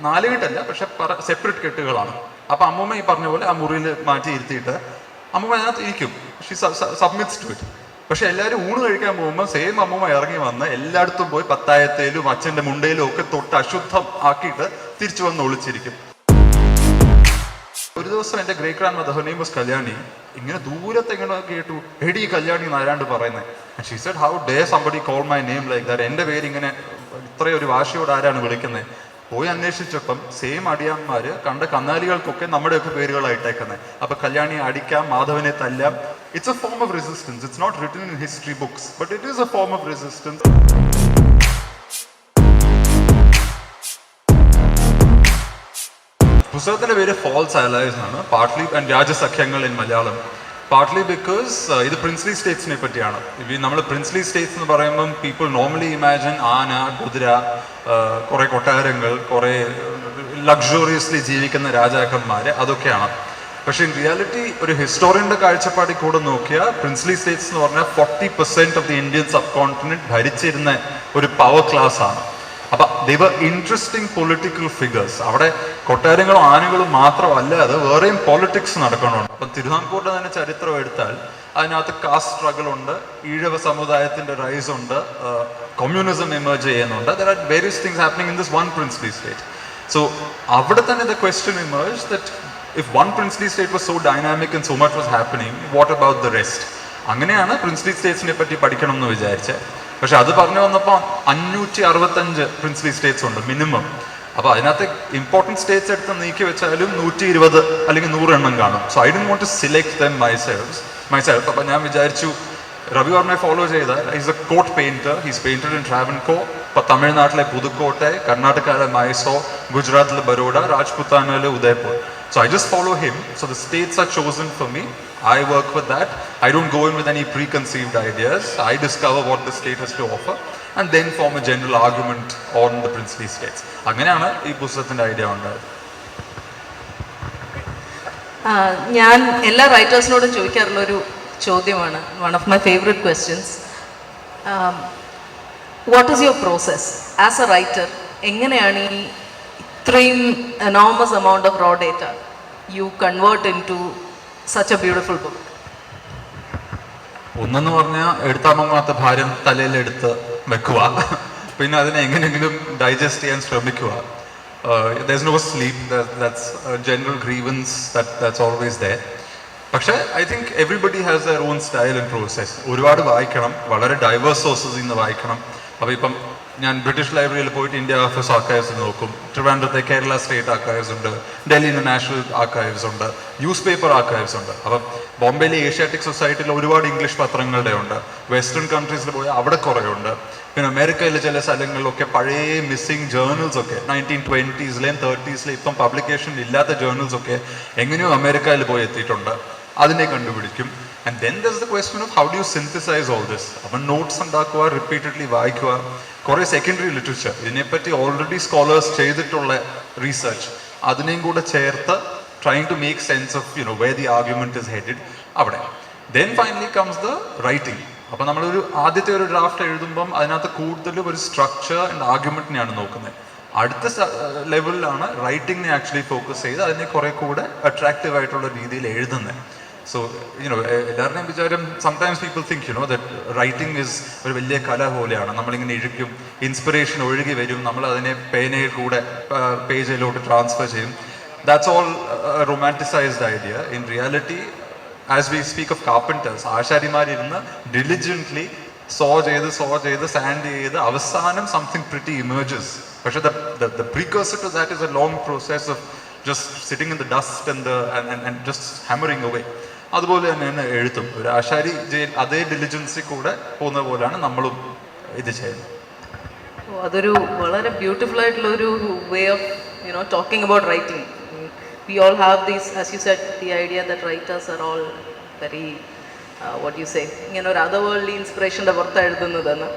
നാലുകെട്ടല്ല, പക്ഷെ സെപ്പറേറ്റ് കെട്ടുകളാണ്. അപ്പം അമ്മൂമ്മ ഈ പറഞ്ഞ പോലെ ആ മുറിയിൽ മാറ്റി ഇരുത്തിയിട്ട് അമ്മൂമ്മ അതിനകത്ത് ഇരിക്കും. She submits to it. പക്ഷെ എല്ലാവരും ഊണ് കഴിക്കാൻ പോകുമ്പോൾ സെയിം അമ്മൂമ്മ ഇറങ്ങി വന്ന് എല്ലായിടത്തും പോയി പത്തായത്തേലും അച്ഛൻ്റെ മുണ്ടയിലും ഒക്കെ തൊട്ട് അശുദ്ധം ആക്കിയിട്ട് തിരിച്ചു വന്ന് ഒളിച്ചിരിക്കും. ഒരു ദിവസം എൻ്റെ great grand mother, her name was Kalyani, ഇങ്ങനെ ദൂരത്തെ ഇങ്ങനെ കേട്ടു, എടി കല്യാണി നാരാണ്ട് പറയുന്നത്. She said, how day somebody call my name like that? എൻ്റെ പേര് ഇങ്ങനെ ഇത്രയും ഒരു വാശിയോട് ആരാണ് വിളിക്കുന്നത്? പോയി അന്വേഷിച്ചപ്പം സെയിം അടിയാന്മാര് കണ്ട കന്നാലികൾക്കൊക്കെ നമ്മുടെയൊക്കെ പേരുകളായിട്ടേക്കുന്നത്. അപ്പൊ കല്യാണിയെ അടിക്കാം, മാധവനെ തല്ലാം. It's a form of resistance. It's not written in history books, but it is a form of resistance. പുസ്തകത്തിന്റെ പേര് ഫാൾസ് ആലൈസ് ആണ്. പാർട്ട്ലി ആൻഡ് രാജസഖ്യങ്ങൾ ഇൻ മലയാളം. പാർട്ട്ലി ബിക്കോസ് ഇത് പ്രിൻസ്ലി സ്റ്റേറ്റ്സിനെ പറ്റിയാണ്. നമ്മൾ പ്രിൻസ്ലി സ്റ്റേറ്റ്സ് എന്ന് പറയുമ്പം പീപ്പിൾ നോർമലി ഇമാജിൻ ആന, കുതിര, കുറെ കൊട്ടാരങ്ങൾ, കുറെ ലക്ഷറിയസ്ലി ജീവിക്കുന്ന രാജാക്കന്മാര്, അതൊക്കെയാണ്. പക്ഷെ ഇൻ റിയാലിറ്റി ഒരു ഹിസ്റ്റോറിയന്റെ കാഴ്ചപ്പാടിൽ കൂടെ നോക്കിയാൽ പ്രിൻസ്ലി സ്റ്റേറ്റ്സ് എന്ന് പറഞ്ഞാൽ 40% of the Indian sub continent ഭരിച്ചിരുന്ന ഒരു പവർ ക്ലാസ് ആണ്. അപ്പൊ ദേ വർ ഇൻട്രസ്റ്റിംഗ് പൊളിറ്റിക്കൽ ഫിഗേഴ്സ്. അവിടെ കൊട്ടാരങ്ങളും ആനകളും മാത്രമല്ലാതെ വേറെയും പൊളിറ്റിക്സ് നടക്കണുണ്ട്. അപ്പം തിരുവിതാംകൂറിന്റെ തന്നെ ചരിത്രം എടുത്താൽ അതിനകത്ത് കാസ്റ്റ് സ്ട്രഗിൾ ഉണ്ട്, ഈഴവ സമുദായത്തിന്റെ റൈസ് ഉണ്ട്, കമ്മ്യൂണിസം എമേർജ് ചെയ്യുന്നുണ്ട്. There are various things happening in this one princely state. So അവിടെ തന്നെ the question emerge that if one princely state was so dynamic and so much was happening, what about the rest? അങ്ങനെയാണ് princely സ്റ്റേറ്റ്സിനെ പറ്റി പഠിക്കണം എന്ന് വിചാരിച്ചത്. പക്ഷെ അത് പറഞ്ഞു വന്നപ്പോൾ 565 പ്രിൻസ്ലി സ്റ്റേറ്റ്സ് ഉണ്ട് മിനിമം. അപ്പോൾ അതിനകത്ത് ഇമ്പോർട്ടൻറ്റ് സ്റ്റേറ്റ്സ് എടുത്ത് നീക്കി വെച്ചാലും 120 അല്ലെങ്കിൽ 100 എണ്ണം കാണും. So I don't want to select them myself. അപ്പോൾ ഞാൻ വിചാരിച്ചു രവിവർമ്മയെ ഫോളോ ചെയ്താൽ, is a court painter, he's painted in Travancore. ഇപ്പോൾ തമിഴ്നാട്ടിലെ പുതുക്കോട്ടെ, കർണാടകയിലെ മൈസൂർ, ഗുജറാത്തിലെ Baroda, രാജ്പുത്താനയിലെ Udaipur. So I just follow him. So the states are chosen for me. I work with that. I don't go in with any preconceived ideas. I discover what the state has to offer and then form a general argument on the princely states. അങ്ങനെയാണ് ഈ പുസ്തകത്തിന്റെ idea ഉണ്ടായത്. ഞാൻ എല്ലാ റൈറ്റേഴ്സിനോടും ചോദിക്കാറുള്ള ഒരു ചോദ്യമാണ്, one of my favourite questions. What is your process as A writer? എങ്ങനെയാണ് ഈ ഇത്രയും enormous amount of raw data you convert into such a beautiful book? ഒന്നെന്ന് പറഞ്ഞാൽ എടുത്താമങ്ങാത്ത ഭാരം തലയിലെടുത്ത് വെക്കുക, പിന്നെ അതിനെ എങ്ങനെയെങ്കിലും ഡൈജസ്റ്റ് ചെയ്യാൻ ശ്രമിക്കുക. There's no sleep, that's a general grievance that's always there. പക്ഷേ I think everybody has their own style and process. ഒരുപാട് വായിക്കണം, വളരെ ഡൈവേഴ്സ് സോഴ്സസിൽ നിന്ന് വായിക്കണം. അപ്പോൾ ഇപ്പം ഞാൻ ബ്രിട്ടീഷ് ലൈബ്രറിയിൽ പോയിട്ട് ഇന്ത്യ ഓഫീസ് ആർക്കൈവ്സ് നോക്കും, ട്രിവാൻഡ്രത്തെ കേരള സ്റ്റേറ്റ് ആർക്കൈവ്സ് ഉണ്ട്, ഡൽഹിയിലെ നാഷണൽ ആർക്കൈവ്സ് ഉണ്ട്, ന്യൂസ് പേപ്പർ ആർക്കൈവ്സ് ഉണ്ട്. അപ്പം ബോംബെയിലെ ഏഷ്യാറ്റിക് സൊസൈറ്റിയിൽ ഒരുപാട് ഇംഗ്ലീഷ് പത്രങ്ങളുടെ ഉണ്ട്. വെസ്റ്റേൺ കൺട്രീസിൽ പോയാൽ അവിടെ കുറേ ഉണ്ട്. പിന്നെ അമേരിക്കയിലെ ചില സ്ഥലങ്ങളിലൊക്കെ പഴയ മിസ്സിംഗ് ജേർണൽസ് ഒക്കെ 1920s-ലെയും 30s-ലെയും ഇപ്പം പബ്ലിക്കേഷൻ ഇല്ലാത്ത ജേർണൽസ് ഒക്കെ എങ്ങനെയോ അമേരിക്കയിൽ പോയി എത്തിയിട്ടുണ്ട്. അതിനെ കണ്ടുപിടിക്കും. And then there's the question of how do you synthesize all this. അപ്പം നോട്ട്സ് ഉണ്ടാക്കുക, റിപ്പീറ്റഡ്ലി വായിക്കുക, കുറേ സെക്കൻഡറി ലിറ്ററേച്ചർ ഇതിനെപ്പറ്റി ഓൾറെഡി സ്കോളേഴ്സ് ചെയ്തിട്ടുള്ള റീസെർച്ച് അതിനെയും കൂടെ ചേർത്ത് trying to make sense of where the argument is headed അവിടെ. Then finally comes the writing. അപ്പം നമ്മളൊരു ആദ്യത്തെ ഒരു ഡ്രാഫ്റ്റ് എഴുതുമ്പം അതിനകത്ത് കൂടുതലും ഒരു സ്ട്രക്ചർ ആൻഡ് ആർഗ്യുമെന്റിനെയാണ് നോക്കുന്നത്. അടുത്ത ലെവലിലാണ് റൈറ്റിംഗിനെ ആക്ച്വലി ഫോക്കസ് ചെയ്ത് അതിനെ കുറെ കൂടെ അട്രാക്റ്റീവ് ആയിട്ടുള്ള രീതിയിൽ എഴുതുന്നത്. സോ എല്ലാവരുടെയും വിചാരം, sometimes people think that writing is ഒരു വലിയ കല പോലെയാണ്. നമ്മളിങ്ങനെ എഴുതും, ഇൻസ്പിറേഷൻ ഒഴുകി വരും, നമ്മൾ അതിനെ പേനയിൽ കൂടെ പേജിലോട്ട് ട്രാൻസ്ഫർ ചെയ്യും. That's all romanticized idea. In reality, as we speak of carpenters, ആശാരിമാരിരുന്ന് ഡിലിജന്റ്ലി സോ ചെയ്ത് സാൻഡ് ചെയ്ത് അവസാനം സംതിങ് പ്രിറ്റി ഇമേജസ്. പക്ഷെ the precursor to that is a long process of just sitting in the dust and just hammering away. അതുപോലെ തന്നെയാണ് എഴുത്തും. ഒരു ആശാരി അതേ ഡിലിജൻസിൽ കൂടെ പോകുന്ന പോലെയാണ് നമ്മളും ഇത് ചെയ്യുന്നത്. അതൊരു വളരെ ബ്യൂട്ടിഫുൾ ആയിട്ടുള്ള ഒരു way of talking about writing. We all have these, as you said, the idea that writers are all very what you say, ഇങ്ങനെ ഒരു otherworldly inspirationന്റെ പുറത്ത് എഴുതുന്നതെന്ന്.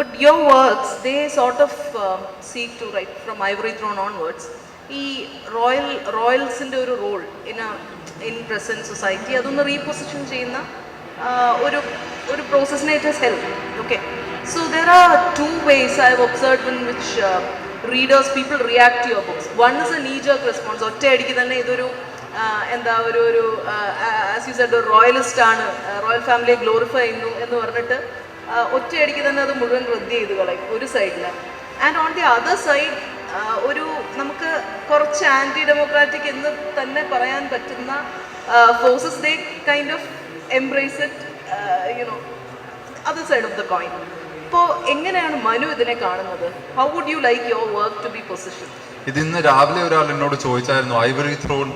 But your works, they sort of seek to write from Ivory Throne onwards. ഈ റോയൽസിൻ്റെ ഒരു role in present society അതൊന്ന് reposition ചെയ്യുന്ന ഒരു പ്രോസസ്സിനെ it has help. Okay, so there are 2 ways I have observed in which readers, people react to your books. One is a knee-jerk response. ഒറ്റയടിക്ക് തന്നെ ഇതൊരു എന്താ ഒരു ആസ് യു സെഡ് ഒരു റോയലിസ്റ്റ് ആണ്, റോയൽ ഫാമിലിയെ ഗ്ലോറിഫൈ ചെയ്യുന്നു എന്ന് പറഞ്ഞിട്ട് ഒറ്റയടിക്ക് തന്നെ അത് മുഴുവൻ റദ്ദ് ചെയ്ത് കളയും ഒരു സൈഡിൽ. And on the other side ഒരു നമുക്ക് കുറച്ച് ആൻറ്റി ഡെമോക്രാറ്റിക് എന്ന് തന്നെ പറയാൻ പറ്റുന്ന forces they kind of embrace it, you know, other side of the coin. ഇപ്പോൾ എങ്ങനെയാണ് മനു ഇതിനെ കാണുന്നത്? How would you like your work to be position? ഇതിന്ന് രാവിലെ ഒരാൾ എന്നോട് ചോദിച്ചായിരുന്നു, ഐവറി ത്രോൺ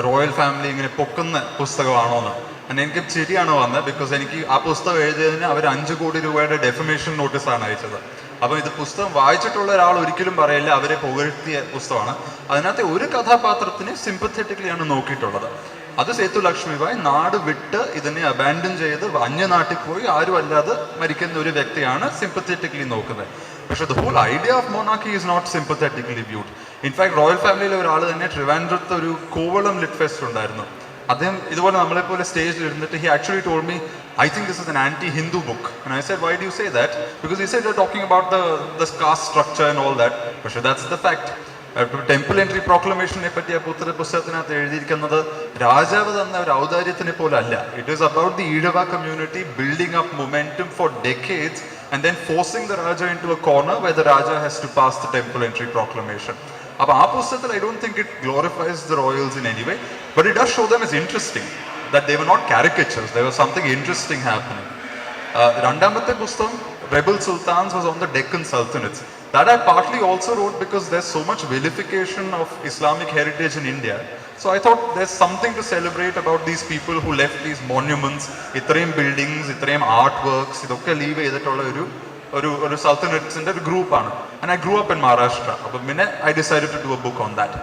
റോയൽ ഫാമിലി ഇങ്ങനെ പൊക്കുന്ന പുസ്തകമാണോന്ന്. എനിക്ക് ശരിയാണ് വന്നത്, ബിക്കോസ് എനിക്ക് ആ പുസ്തകം എഴുതിയതിന് അവർ 5 കോടി രൂപയുടെ ഡെഫമേഷൻ നോട്ടീസാണ് അയച്ചത്. അപ്പം ഇത് പുസ്തകം വായിച്ചിട്ടുള്ള ഒരാൾ ഒരിക്കലും പറയില്ല അവരെ പുകഴ്ത്തിയ പുസ്തകമാണ്. അതിനകത്തെ ഒരു കഥാപാത്രത്തിന് സിമ്പത്തറ്റിക്കലിയാണ് നോക്കിയിട്ടുള്ളത്. അത് സേതു ലക്ഷ്മിബായ് നാട് വിട്ട് ഇതിനെ അബാൻഡൻ ചെയ്ത് അന്യനാട്ടിൽ പോയി ആരും അല്ലാതെ മരിക്കുന്ന ഒരു വ്യക്തിയാണ് സിമ്പത്തറ്റിക്കലി നോക്കുന്നത്. പക്ഷെ the whole idea of monarchy is not sympathetically viewed. In fact royal ഫാമിലിയിലെ ഒരാൾ തന്നെ ട്രിവാൻഡ്രത്ത് ഒരു കോവളം ലിറ്റ് ഫെസ്റ്റ് ഉണ്ടായിരുന്നു. അദ്ദേഹം ഇതുപോലെ നമ്മളെപ്പോലെ സ്റ്റേജിൽ ഇരുന്നിട്ട് he actually told me, I think this is an anti-Hindu book. And I said, why do you say that? Because he said you're talking about the caste structure and all that. But that's the fact. Temple entry പ്രോക്ലമേഷനെ പറ്റി ആ പുസ്തകത്തിനകത്ത് എഴുതിയിരിക്കുന്നത് രാജാവ് തന്ന ഒരു ഔദാര്യത്തിനെ പോലെ അല്ല. It is about the Ezhava community building up momentum for decades and then forcing the Raja into a corner where the Raja has to pass the temple entry proclamation. അപ്പോൾ ആ പുസ്തകത്തിൽ I don't think it glorifies the royals in any way, but it does show them is interesting that they were not caricatures, there was something interesting happening. രണ്ടാമത്തെ പുസ്തകം Rebel Sultans was on the Deccan Sultanates. That I partly also wrote because there's so much vilification of Islamic heritage in India. So I thought there's something to celebrate about these people who left these monuments, ഇത്രയും buildings, ഇത്രയും artworks, ഇതൊക്കെ leave ചെയ്തിട്ടുള്ള ഒരു സൾത്തനറ്റ്സിന്റെ ഒരു ഗ്രൂപ്പാണ്. And I grew up in Maharashtra. അപ്പം പിന്നെ I decided to do a book on that.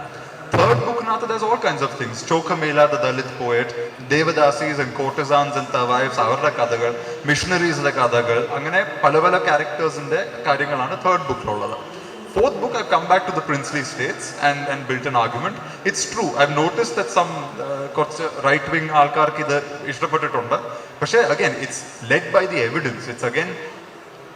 Third book, there's all kinds of things. Chokamela, the Dalit poet, Devadasis and courtesans and tawaives, avarde kadhagal, missionaries the kadhagal, angane pala pala characters inde karyangalanu third book ulladu. Fourth book, I've come back to the princely states and built an argument. It's true, I've noticed that some right wing aalkarku idu ishtappettittundu, but again it's led by the evidence. It's again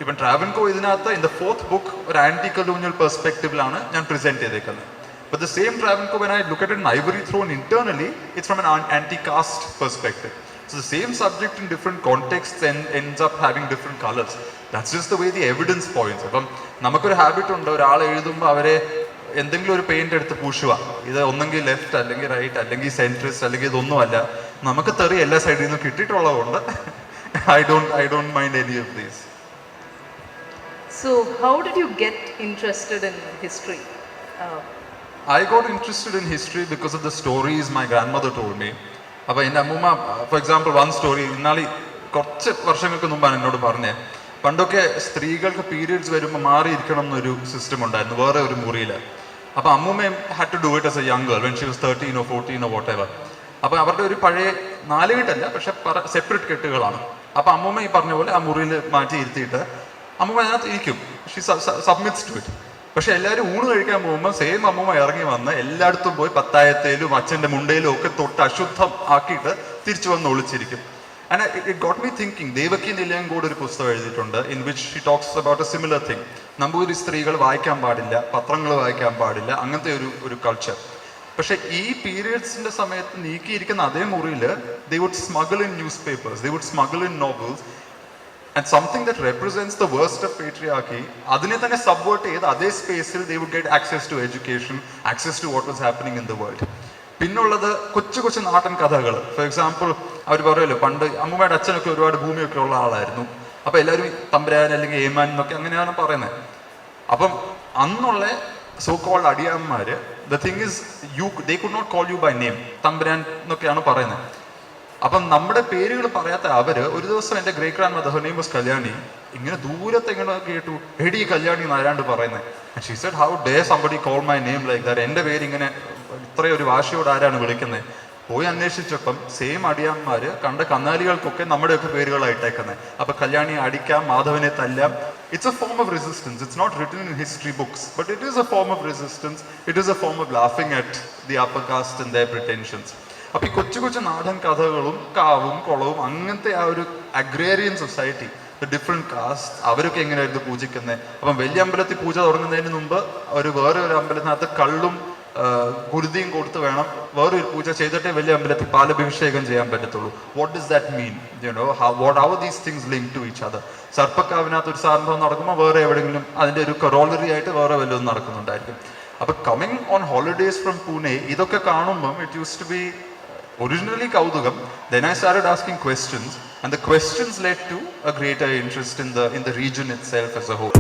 even Travancore idinatha in the fourth book or anti-colonial perspective lana njan present cheyidekkunnu. But the same Travancore, when I look at it in Ivory Throne internally, it's from an anti-caste perspective. So the same subject in different contexts ends up having different colors. That's just the way the evidence points. അപ്പം നമുക്കൊരു habit ഉണ്ട്, ഒരാൾ എഴുതുമ്പോൾ അവരെ എന്തെങ്കിലും ഒരു paint എടുത്ത് പൂശുക, ഇത് ഒന്നെങ്കിൽ ലെഫ്റ്റ് അല്ലെങ്കിൽ റൈറ്റ് അല്ലെങ്കിൽ സെൻട്രിസ്റ്റ് അല്ലെങ്കിൽ ഇതൊന്നുമല്ല, നമുക്ക് തെറി എല്ലാ സൈഡിൽ നിന്നും കിട്ടിയിട്ടുള്ളതുകൊണ്ട് I don't mind any of these. So how did you get interested in history? I got interested in history because of the stories my grandmother told me. അപ്പോൾ എൻ്റെ അമ്മൂമ്മ, ഫോർ എക്സാമ്പിൾ വൺ സ്റ്റോറി ഇന്നാളി കുറച്ച് വർഷങ്ങൾക്ക് മുമ്പാണ് എന്നോട് പറഞ്ഞത്. പണ്ടൊക്കെ സ്ത്രീകൾക്ക് പീരിയഡ്സ് വരുമ്പോൾ മാറിയിരിക്കണം എന്നൊരു സിസ്റ്റം ഉണ്ടായിരുന്നു വേറെ ഒരു മുറിയിൽ. അപ്പോൾ അമ്മൂമ്മയും had to do it as a young girl when she was 13 or 14 or whatever. അപ്പോൾ അവരുടെ ഒരു പഴയ 4 കെട്ടല്ല, പക്ഷെ സെപ്പറേറ്റ് കെട്ടുകളാണ്. അപ്പോൾ അമ്മൂമ്മ ഈ പറഞ്ഞ പോലെ ആ മുറിയിൽ മാറ്റി ഇരുത്തിയിട്ട് അമ്മൂമ്മ അതിനകത്ത് ഇരിക്കും. She submits to it. പക്ഷെ എല്ലാവരും ഊണ് കഴിക്കാൻ പോകുമ്പോൾ സെയിം അമ്മൂമ്മ ഇറങ്ങി വന്ന് എല്ലായിടത്തും പോയി പത്തായത്തേലും അച്ഛൻ്റെ മുണ്ടയിലും ഒക്കെ തൊട്ട് അശുദ്ധം ആക്കിയിട്ട് തിരിച്ചു വന്ന് ഒളിച്ചിരിക്കും. And it got me thinking. Devaki Nilayamgode ഒരു പുസ്തകം എഴുതിയിട്ടുണ്ട് in which she talks about a similar thing. Namboothiri സ്ത്രീകൾ വായിക്കാൻ പാടില്ല, പത്രങ്ങൾ വായിക്കാൻ പാടില്ല, അങ്ങനത്തെ ഒരു കൾച്ചർ. പക്ഷെ ഈ പീരിയഡ്സിന്റെ സമയത്ത് നീക്കിയിരിക്കുന്ന അതേ മുറിയിൽ they would smuggle in news papers, they would smuggle in novels. And something that represents the worst of patriarchy, adine thanne subvert cheyid adhe space il they would get access to education, access to what was happening in the world. പിന്നുള്ളത് കൊച്ചു നാടൻ കഥകൾ. For example അവർ പറയുമല്ലോ, പണ്ട് അമ്മൂമ്മയുടെ അച്ഛനൊക്കെ ഒരുപാട് ഭൂമിയൊക്കെ ഉള്ള ആളായിരുന്നു. അപ്പോൾ എല്ലാവരും തമ്പുരാൻ അല്ലെങ്കിൽ ഏമാൻ എന്നൊക്കെ അങ്ങനെയാണ് പറയുന്നത്. അപ്പം അന്നുള്ള സോ കോൾഡ് അടിയാന്മാര്, the thing is they could not call you by name, തമ്പുരാൻ എന്നൊക്കെയാണ് പറയുന്നത്. അപ്പം നമ്മുടെ പേരുകൾ പറയാത്ത അവര് ഒരു ദിവസം എൻ്റെ great grand mother, her name was Kalyani, ഇങ്ങനെ ദൂരത്തെ ഇങ്ങനെ കേട്ടു, എടി കല്യാണി എന്നാരാണ്ട് പറയുന്നത്. And she said, how dare somebody call my name like that, എൻ്റെ പേര് ഇങ്ങനെ ഇത്രയും ഒരു വാശിയോട് ആരാണ് വിളിക്കുന്നത്. പോയി അന്വേഷിച്ചപ്പം സെയിം അടിയാന്മാര് കണ്ട കന്നാലികൾക്കൊക്കെ നമ്മുടെയൊക്കെ പേരുകളായിട്ടേക്കുന്നത്. അപ്പൊ കല്യാണിയെ അടിക്കാം, മാധവനെ തല്ലാം. It's a form of resistance. It's not written in history books, but it is a form of resistance. It is a form of laughing at the upper caste and their pretensions. അപ്പൊ ഈ കൊച്ചു നാടൻ കഥകളും കാവും കുളവും അങ്ങനത്തെ ആ ഒരു agrarian society, different cast അവരൊക്കെ എങ്ങനെയായിരുന്നു പൂജിക്കുന്നത്. അപ്പം വലിയ അമ്പലത്തിൽ പൂജ തുടങ്ങുന്നതിന് മുമ്പ് വേറെ ഒരു അമ്പലത്തിനകത്ത് കള്ളും ഗുരുതിയും കൊടുത്ത് വേണം വേറൊരു പൂജ ചെയ്തിട്ടേ വലിയ അമ്പലത്തിൽ പാലഭിഷേകം ചെയ്യാൻ പറ്റത്തുള്ളൂ. What does that mean? What how these things link to each other? സർപ്പക്കാവിനകത്ത് ഒരു സംഭവം നടക്കുമ്പോൾ വേറെ എവിടെയെങ്കിലും അതിൻ്റെ ഒരു കൊറോളറി ആയിട്ട് വേറെ വല്ലതും നടക്കുന്നുണ്ടായിരിക്കും. അപ്പോൾ coming on holidays from Pune ഇതൊക്കെ കാണുമ്പം it use to be originally kaudugam, then I started asking questions, and the questions led to a greater interest in the region itself as a whole.